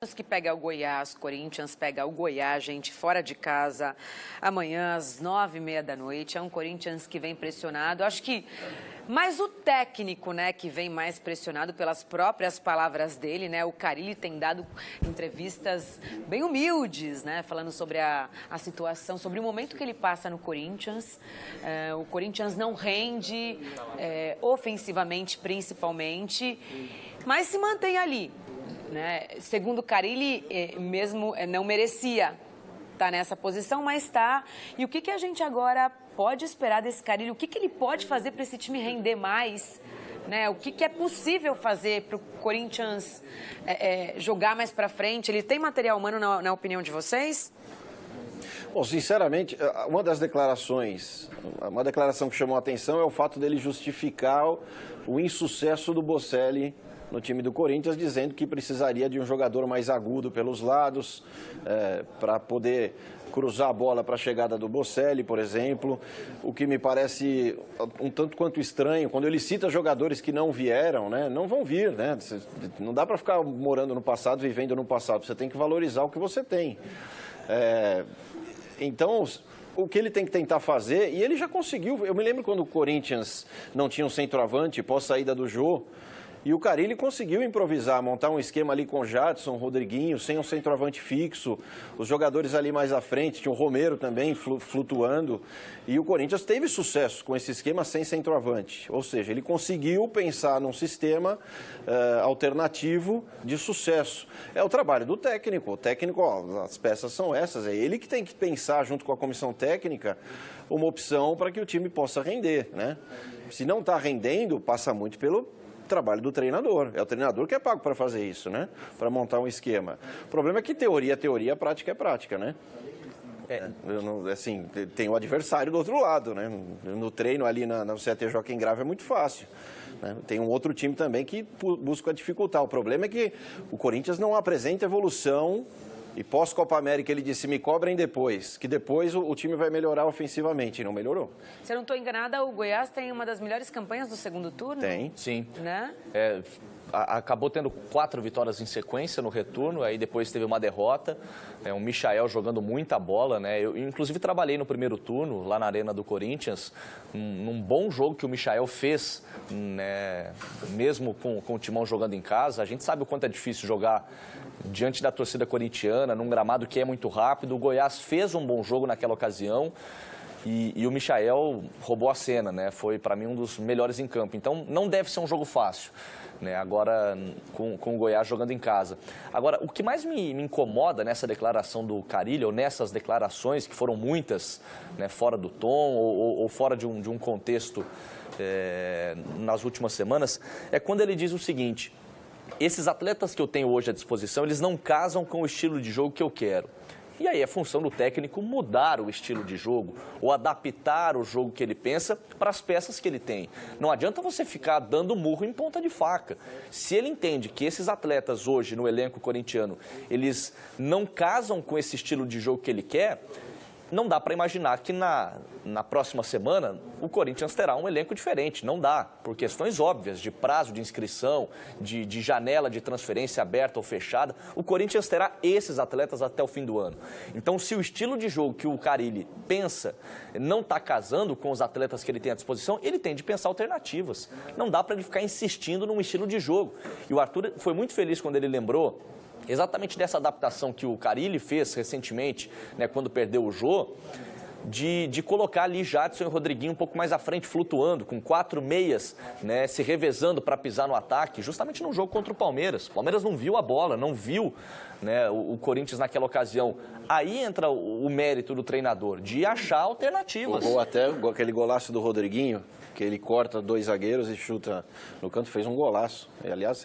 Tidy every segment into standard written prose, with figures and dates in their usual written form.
Que pega o Goiás, Corinthians pega o Goiás, gente, fora de casa, amanhã às 9h30 da noite. É um Corinthians que vem pressionado, acho que mais o técnico, né, que vem mais pressionado pelas próprias palavras dele, né? O Carille tem dado entrevistas bem humildes, né, falando sobre a situação, sobre o momento que ele passa no Corinthians. O Corinthians não rende, ofensivamente principalmente, mas se mantém ali. Né? Segundo o Carille, mesmo não merecia estar nessa posição, mas está. E o que a gente agora pode esperar desse Carille? O que ele pode fazer para esse time render mais? Né? O que é possível fazer para o Corinthians jogar mais para frente? Ele tem material humano, na opinião de vocês? Bom, sinceramente, uma declaração que chamou a atenção é o fato dele justificar o insucesso do Bocelli no time do Corinthians, dizendo que precisaria de um jogador mais agudo pelos lados, para poder cruzar a bola para a chegada do Bocelli, por exemplo, o que me parece um tanto quanto estranho, quando ele cita jogadores que não vieram, né, não vão vir, né, não dá para ficar morando no passado, vivendo no passado, você tem que valorizar o que você tem. Então, o que ele tem que tentar fazer, e ele já conseguiu, eu me lembro quando o Corinthians não tinha um centroavante pós saída do Jô, e o Carille conseguiu improvisar, montar um esquema ali com Jadson, Rodriguinho, sem um centroavante fixo, os jogadores ali mais à frente, tinha o Romero também flutuando, e o Corinthians teve sucesso com esse esquema sem centroavante, ou seja, ele conseguiu pensar num sistema alternativo de sucesso. É o trabalho do técnico, ó, as peças são essas, é ele que tem que pensar junto com a comissão técnica uma opção para que o time possa render, né? Se não está rendendo, passa muito pelo trabalho do treinador. É o treinador que é pago para fazer isso, né? Para montar um esquema. O problema é que teoria é teoria, prática é prática, né? Assim, tem o adversário do outro lado, né? No treino ali no CT Joaquim Grava é muito fácil. Né? Tem um outro time também que busca dificultar. O problema é que o Corinthians não apresenta evolução. E pós-Copa América ele disse, me cobrem depois, que depois o time vai melhorar ofensivamente, e não melhorou. Se eu não estou enganada, o Goiás tem uma das melhores campanhas do segundo turno? Tem. Sim. Né? Acabou tendo 4 vitórias em sequência no retorno, aí depois teve uma derrota, o Michael jogando muita bola, né? Eu, inclusive, trabalhei no primeiro turno, lá na Arena do Corinthians, num bom jogo que o Michael fez, né? Mesmo com o Timão jogando em casa. A gente sabe o quanto é difícil jogar diante da torcida corintiana, num gramado que é muito rápido. O Goiás fez um bom jogo naquela ocasião. E o Michael roubou a cena, né? Foi, para mim, um dos melhores em campo. Então, não deve ser um jogo fácil, né? Agora, com o Goiás jogando em casa. Agora, o que mais me incomoda nessa declaração do Carille, ou nessas declarações, que foram muitas, né, fora do tom ou fora de um contexto nas últimas semanas, é quando ele diz o seguinte: esses atletas que eu tenho hoje à disposição, eles não casam com o estilo de jogo que eu quero. E aí é função do técnico mudar o estilo de jogo ou adaptar o jogo que ele pensa para as peças que ele tem. Não adianta você ficar dando murro em ponta de faca. Se ele entende que esses atletas hoje no elenco corintiano, eles não casam com esse estilo de jogo que ele quer, não dá para imaginar que na próxima semana o Corinthians terá um elenco diferente. Não dá, por questões óbvias de prazo de inscrição, de janela de transferência aberta ou fechada. O Corinthians terá esses atletas até o fim do ano. Então, se o estilo de jogo que o Carille pensa não está casando com os atletas que ele tem à disposição, ele tem de pensar alternativas. Não dá para ele ficar insistindo num estilo de jogo. E o Arthur foi muito feliz quando ele lembrou exatamente dessa adaptação que o Carille fez recentemente, né, quando perdeu o Jô, de colocar ali Jadson e Rodriguinho um pouco mais à frente, flutuando, com 4 meias, né, se revezando para pisar no ataque, justamente no jogo contra o Palmeiras. O Palmeiras não viu a bola, não viu, né, o Corinthians naquela ocasião. Aí entra o mérito do treinador, de achar alternativas. Ou até aquele golaço do Rodriguinho, que ele corta 2 zagueiros e chuta no canto, fez um golaço. E, aliás,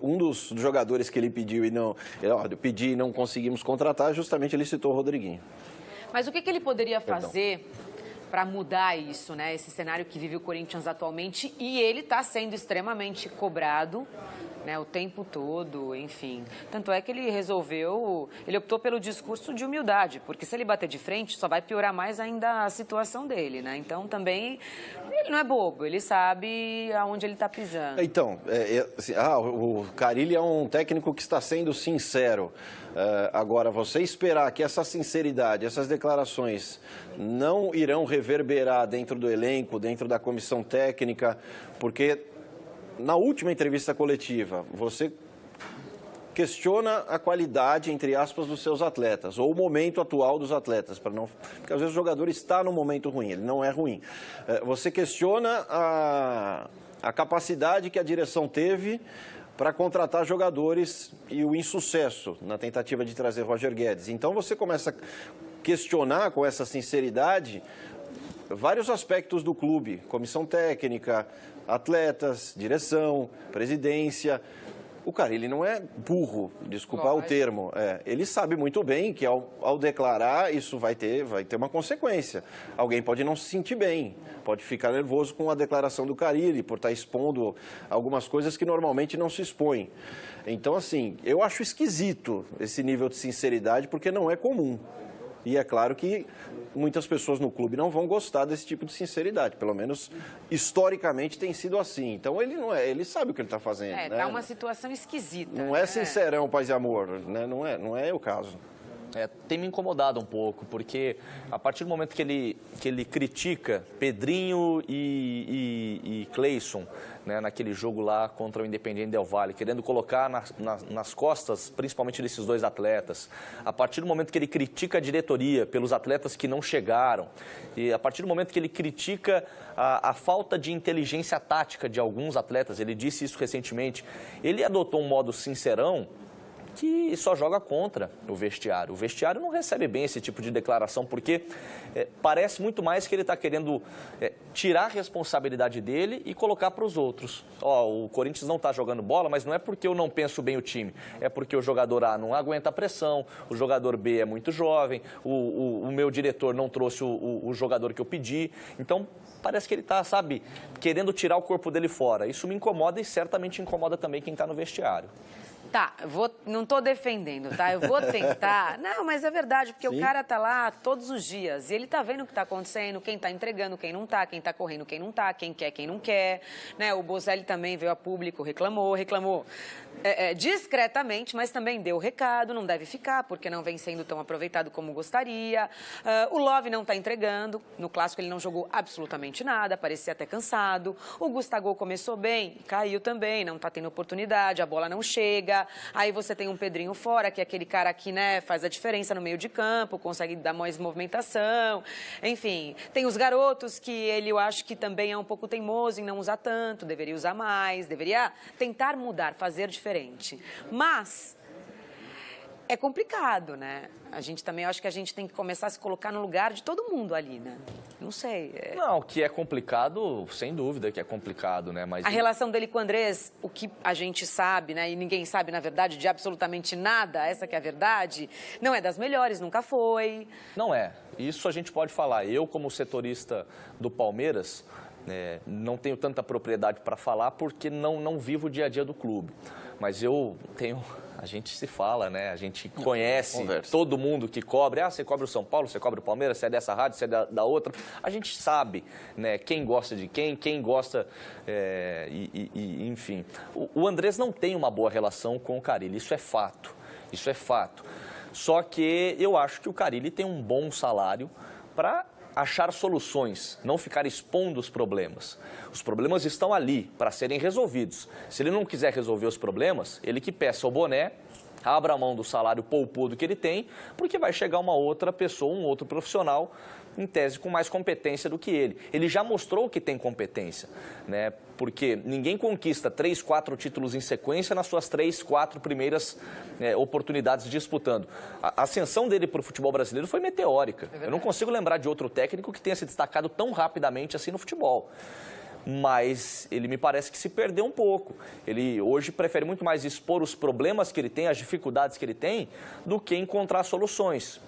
um dos jogadores que ele pediu e não conseguimos contratar, justamente ele citou o Rodriguinho. Mas o que ele poderia fazer para mudar isso, né? Esse cenário que vive o Corinthians atualmente, e ele está sendo extremamente cobrado, né, o tempo todo, enfim. Tanto é que ele optou pelo discurso de humildade, porque se ele bater de frente, só vai piorar mais ainda a situação dele, né? Então, também, ele não é bobo, ele sabe aonde ele está pisando. Então, o Carille é um técnico que está sendo sincero. Agora, você esperar que essa sinceridade, essas declarações não irão reverberar dentro do elenco, dentro da comissão técnica, porque na última entrevista coletiva, você questiona a qualidade, entre aspas, dos seus atletas, ou o momento atual dos atletas, porque às vezes o jogador está no momento ruim, ele não é ruim. Você questiona a capacidade que a direção teve para contratar jogadores e o insucesso na tentativa de trazer Roger Guedes. Então você começa a questionar com essa sinceridade vários aspectos do clube, comissão técnica, atletas, direção, presidência. O cara, ele não é burro, desculpa o termo. Ele sabe muito bem que ao declarar isso vai ter uma consequência. Alguém pode não se sentir bem, pode ficar nervoso com a declaração do Carille por estar expondo algumas coisas que normalmente não se expõem. Então, assim, eu acho esquisito esse nível de sinceridade porque não é comum. E é claro que muitas pessoas no clube não vão gostar desse tipo de sinceridade. Pelo menos, historicamente, tem sido assim. Então, ele sabe o que ele está fazendo. Tá uma situação esquisita. Não é sincerão, paz e amor, né? Não é o caso. Tem me incomodado um pouco, porque a partir do momento que ele critica Pedrinho e Cleison, né, naquele jogo lá contra o Independiente Del Valle, querendo colocar nas costas, principalmente desses dois atletas, a partir do momento que ele critica a diretoria pelos atletas que não chegaram, e a partir do momento que ele critica a falta de inteligência tática de alguns atletas, ele disse isso recentemente, ele adotou um modo sincerão que só joga contra o vestiário. O vestiário não recebe bem esse tipo de declaração, porque parece muito mais que ele está querendo tirar a responsabilidade dele e colocar para os outros. O Corinthians não está jogando bola, mas não é porque eu não penso bem o time, é porque o jogador A não aguenta a pressão, o jogador B é muito jovem, o meu diretor não trouxe o jogador que eu pedi. Então, parece que ele está, querendo tirar o corpo dele fora. Isso me incomoda e certamente incomoda também quem está no vestiário. Tá, não tô defendendo, tá? Eu vou tentar. Não, mas é verdade, porque Sim. O cara tá lá todos os dias e ele tá vendo o que tá acontecendo, quem tá entregando, quem não tá, quem tá correndo, quem não tá, quem quer, quem não quer, né? O Bozelli também veio a público, reclamou discretamente, mas também deu recado, não deve ficar, porque não vem sendo tão aproveitado como gostaria. O Love não tá entregando, no Clássico ele não jogou absolutamente nada, parecia até cansado. O Gustavo começou bem, caiu também, não tá tendo oportunidade, a bola não chega. Aí você tem um Pedrinho fora, que é aquele cara que, né, faz a diferença no meio de campo, consegue dar mais movimentação. Enfim, tem os garotos que eu acho que também é um pouco teimoso em não usar tanto, deveria usar mais, deveria tentar mudar, fazer diferente. Mas é complicado, né? Eu acho que a gente tem que começar a se colocar no lugar de todo mundo ali, né? Não sei. Não, que é complicado, sem dúvida que é complicado, né? Mas a relação dele com o Andrés, o que a gente sabe, né? E ninguém sabe, na verdade, de absolutamente nada, essa que é a verdade, não é das melhores, nunca foi. Não é. Isso a gente pode falar. Eu, como setorista do Palmeiras, não tenho tanta propriedade para falar porque não vivo o dia a dia do clube. Mas eu tenho... A gente se fala, né? A gente conhece todo mundo que cobre. Você cobre o São Paulo, você cobre o Palmeiras, você é dessa rádio, você é da outra. A gente sabe, né? Quem gosta de quem gosta, enfim. O Andrés não tem uma boa relação com o Carille, isso é fato. Isso é fato. Só que eu acho que o Carille tem um bom salário para achar soluções, não ficar expondo os problemas. Os problemas estão ali para serem resolvidos. Se ele não quiser resolver os problemas, ele que peça o boné, abra a mão do salário poupudo que ele tem, porque vai chegar uma outra pessoa, um outro profissional, em tese com mais competência do que ele. Ele já mostrou que tem competência, né? Porque ninguém conquista 3, 4 títulos em sequência nas suas 3, 4 primeiras oportunidades disputando. A ascensão dele para o futebol brasileiro foi meteórica. Eu não consigo lembrar de outro técnico que tenha se destacado tão rapidamente assim no futebol. Mas ele me parece que se perdeu um pouco. Ele hoje prefere muito mais expor os problemas que ele tem, as dificuldades que ele tem, do que encontrar soluções.